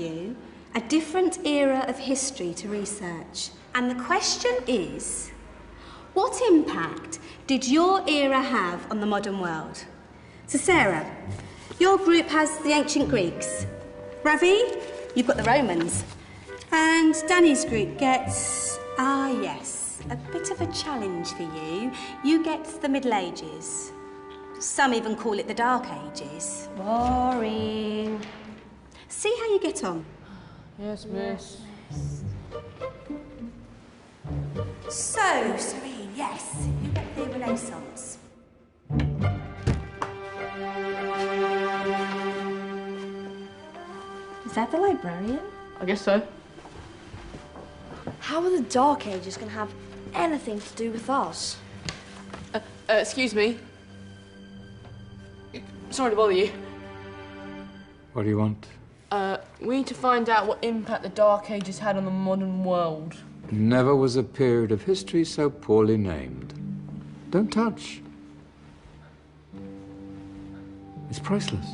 you a different era of history to research. And the question is, what impact did your era have on the modern world? So Sarah, your group has the ancient Greeks. Ravi, you've got the Romans. And Danny's group gets, yes, a bit of a challenge for you. You get the Middle Ages. Some even call it the Dark Ages. Boring. See how you get on. Yes, miss. So, Serene, yes, you get the Renaissance. Is that the librarian? I guess so. How are the Dark Ages going to have anything to do with us? Excuse me. Sorry to bother you. What do you want? We need to find out what impact the Dark Ages had on the modern world. Never was a period of history so poorly named. Don't touch. It's priceless.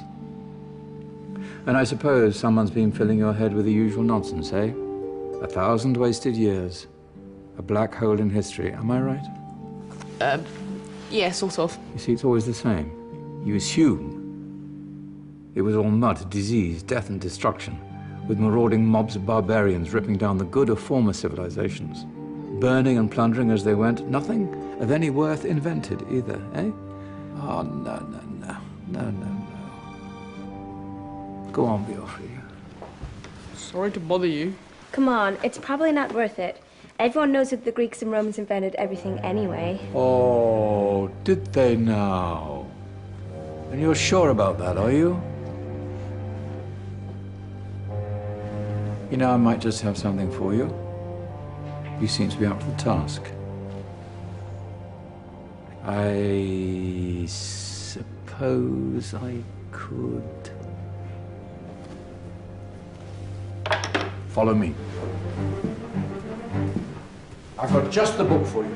And I suppose someone's been filling your head with the usual nonsense, eh? 1,000 wasted years. A black hole in history, am I right? Yeah, sort of. You see, it's always the same. You assume it was all mud, disease, death and destruction, with marauding mobs of barbarians ripping down the good of former civilizations, burning and plundering as they went. Nothing of any worth invented either, eh? Oh, no. Go on, Beofrey. Sorry to bother you. Come on, it's probably not worth it. Everyone knows that the Greeks and Romans invented everything anyway. Oh, did they now? And you're sure about that, are you? You know, I might just have something for you. You seem to be up for the task. I suppose I could... Follow me. I've got just the book for you.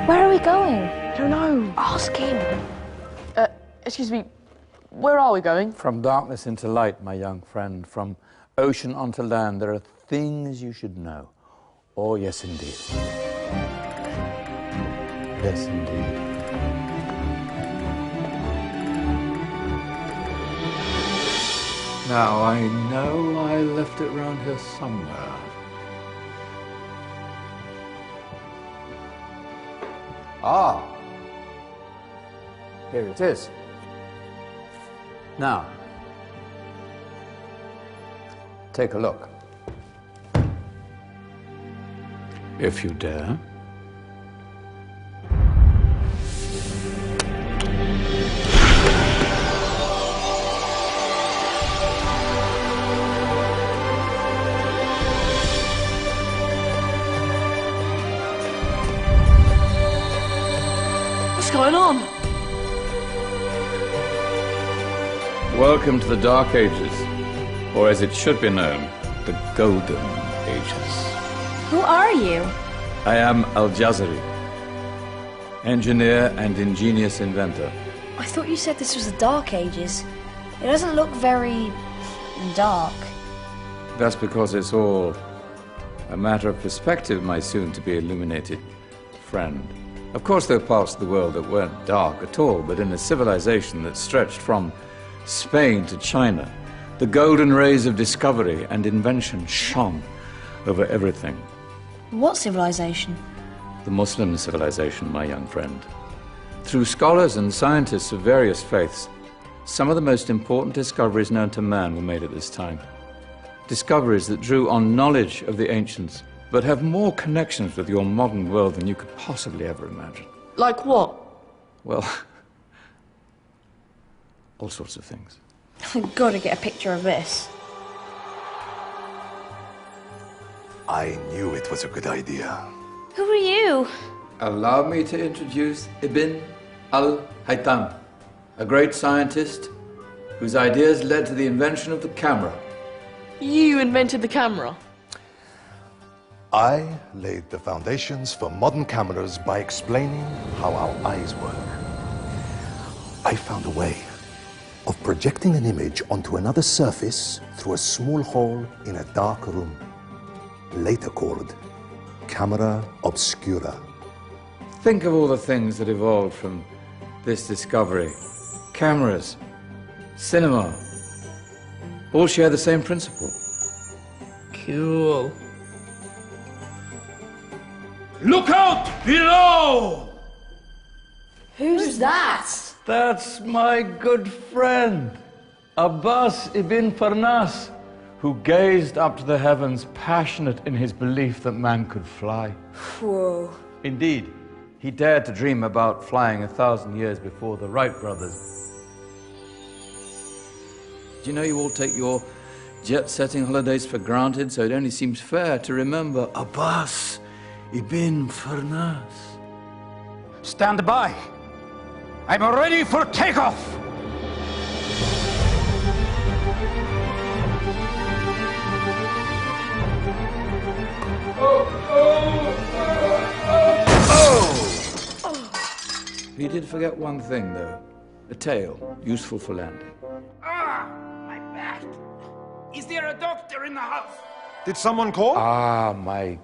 Where are we going? I don't know. Ask him. Excuse me. Where are we going? From darkness into light, my young friend. From ocean onto land, there are things you should know. Oh, yes, indeed. Yes, indeed. Now, I know I left it round here somewhere. Ah, here it is. Now, take a look. If you dare. What's going on? Welcome to the Dark Ages, or as it should be known, the Golden Ages. Who are you? I am Al-Jazari, engineer and ingenious inventor. I thought you said this was the Dark Ages. It doesn't look very... dark. That's because it's all a matter of perspective, my soon-to-be illuminated friend. Of course, there are parts of the world that weren't dark at all, but in a civilization that stretched from Spain to China, the golden rays of discovery and invention shone over everything. What civilization? The Muslim civilization, my young friend. Through scholars and scientists of various faiths, some of the most important discoveries known to man were made at this time. Discoveries that drew on knowledge of the ancients, but have more connections with your modern world than you could possibly ever imagine. Like what? Well, all sorts of things. I've got to get a picture of this. I knew it was a good idea. Who are you? Allow me to introduce Ibn al-Haytham, a great scientist whose ideas led to the invention of the camera. You invented the camera. I laid the foundations for modern cameras by explaining how our eyes work. I found a way of projecting an image onto another surface through a small hole in a dark room, later called camera obscura. Think of all the things that evolved from this discovery. Cameras, cinema, all share the same principle. Cool. Look out below! Who's that? That's my good friend, Abbas ibn Farnas, who gazed up to the heavens, passionate in his belief that man could fly. Whoa. Indeed, he dared to dream about flying 1,000 years before the Wright brothers. Do you know you all take your jet-setting holidays for granted, so it only seems fair to remember Abbas ibn Farnas. Stand by. I'm ready for takeoff. He did forget one thing, though. A tail, useful for landing. Ah, my back. Is there a doctor in the house? Did someone call? Ah, my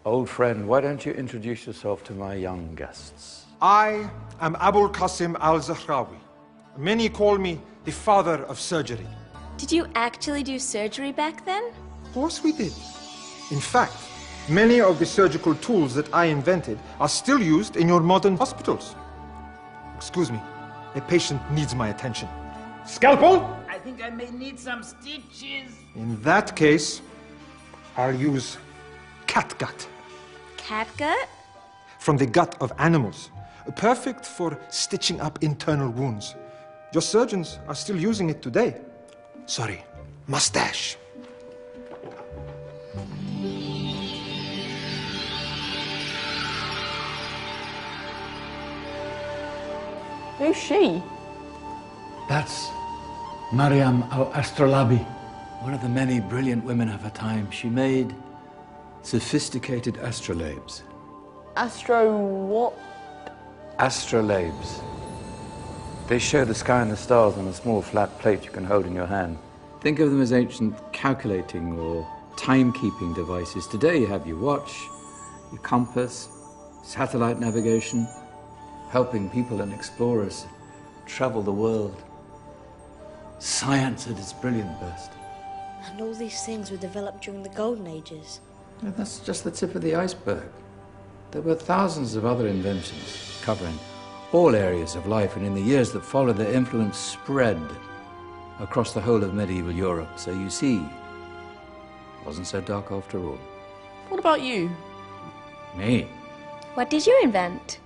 old friend, why don't you introduce yourself to my young guests? I am Abul Qasim al-Zahrawi. Many call me the father of surgery. Did you actually do surgery back then? Of course we did. In fact, many of the surgical tools that I invented are still used in your modern hospitals. Excuse me, a patient needs my attention. Scalpel? I think I may need some stitches. In that case, I'll use catgut. Catgut? From the gut of animals. Perfect for stitching up internal wounds. Your surgeons are still using it today. Sorry, mustache. Who's she? That's Maryam al-Astrolabi, one of the many brilliant women of her time. She made sophisticated astrolabes. Astro what? Astrolabes. They show the sky and the stars on a small flat plate you can hold in your hand. Think of them as ancient calculating or timekeeping devices. Today you have your watch, your compass, satellite navigation, helping people and explorers travel the world. Science at its brilliant best. And all these things were developed during the Golden Ages. Yeah, that's just the tip of the iceberg. There were thousands of other inventions covering all areas of life, and in the years that followed, their influence spread across the whole of medieval Europe. So you see, it wasn't so dark after all. What about you? Me? What did you invent?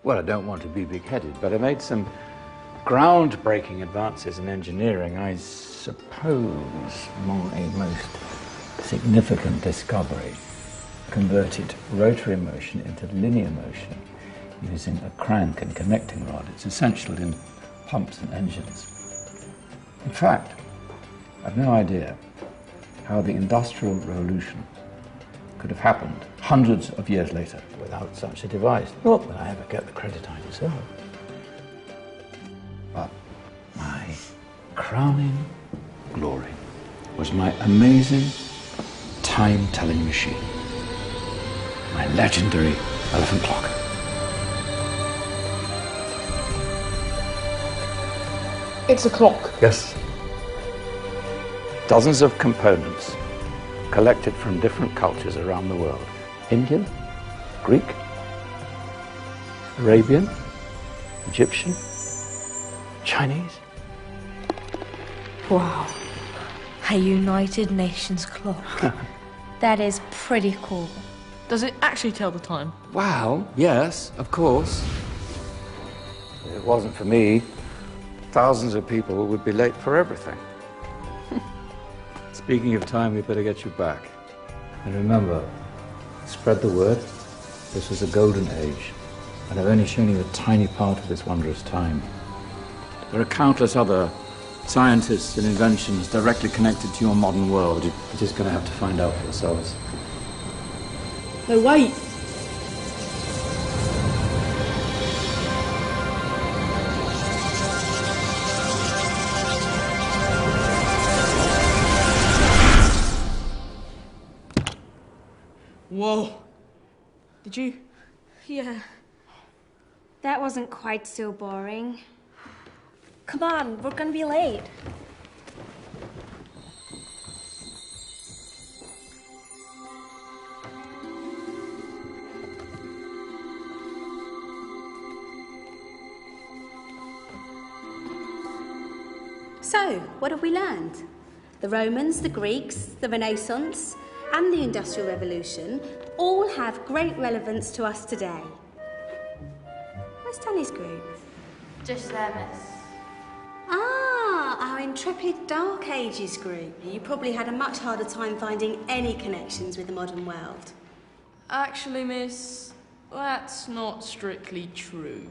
Well, I don't want to be big-headed, but I made some groundbreaking advances in engineering. I suppose my most significant discovery converted rotary motion into linear motion using a crank and connecting rod. It's essential in pumps and engines. In fact, I've no idea how the Industrial Revolution could have happened hundreds of years later without such a device. Not that I ever get the credit I deserve. But my crowning glory was my amazing time-telling machine. My legendary elephant clock. It's a clock. Yes. Dozens of components collected from different cultures around the world. Indian, Greek, Arabian, Egyptian, Chinese. Wow. A United Nations clock. That is pretty cool. Does it actually tell the time? Wow, yes, of course. If it wasn't for me, thousands of people would be late for everything. Speaking of time, we better get you back. And remember, Spread the word. This was a golden age, and I've only shown you a tiny part of this wondrous time. There are countless other scientists and inventions directly connected to your modern world. You're just going to have to find out for yourselves. No, wait. Whoa. Did you? Yeah. That wasn't quite so boring. Come on, we're gonna be late. So, what have we learned? The Romans, the Greeks, the Renaissance, and the Industrial Revolution all have great relevance to us today. Where's Danny's group? Just there, miss. Ah, our intrepid Dark Ages group. You probably had a much harder time finding any connections with the modern world. Actually, miss, that's not strictly true.